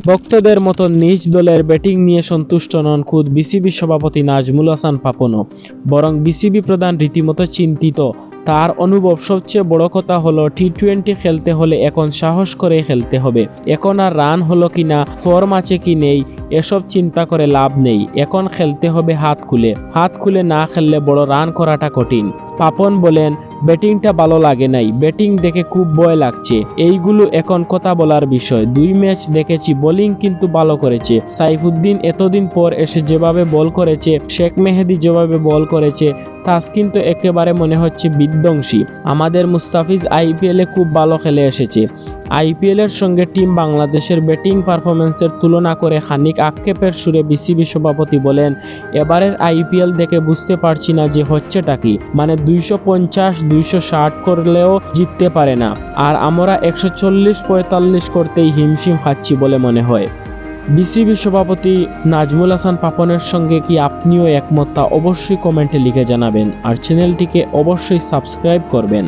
ভক্তদের মতো নিজ দলের ব্যাটিং নিয়ে সন্তুষ্ট নন খুদ বিসিবি সভাপতি নাজমুল হাসান পাপনও, বরং বিসিবি প্রধান রীতিমতো চিন্তিত। তার অনুভব সবচেয়ে বড় কথা হলো টি-20 খেলতে হলে এখন সাহস করে খেলতে হবে। এখন আর রান হলো কিনা, ফর্ম আছে কি নেই, এসব চিন্তা করে লাভ নেই। এখন খেলতে হবে হাত খুলে না খেললে বড় রান করাটা কঠিন। পাপন বলেন, ব্যাটিংটা ভালো লাগে নাই, ব্যাটিং দেখে খুব ভয় লাগছে। এইগুলো এখন কথা বলার বিষয়। 2 ম্যাচ দেখেছি, বোলিং কিন্তু ভালো করেছে। সাইফুদ্দিন এতদিন পর এসে যেভাবে বল করেছে, শেখ মেহেদী যেভাবে বল করেছে, তাসকিন তো একেবারে মনে হচ্ছে বিধ্বংসী। আমাদের মুস্তাফিজ আইপিএলে খুব ভালো খেলে এসেছে। আইপিএলের সঙ্গে টিম বাংলাদেশের ব্যাটিং পারফরম্যান্সের তুলনা করে খানিক আক্ষেপের সুরে বিসিবি সভাপতি বলেন, এবারের আইপিএল দেখে বুঝতে পারছি না যে হচ্ছেটা কি। মানে 250-260 করলেও জিততে পারে না, আর আমরা 140-45 করতেই হিমশিম খাচ্ছি বলে মনে হয়। বিসিবি সভাপতি নাজমুল হাসান পাপনের সঙ্গে কি আপনিও একমত, তা অবশ্যই কমেন্টে লিখে জানাবেন, আর চ্যানেলটিকে অবশ্যই সাবস্ক্রাইব করবেন।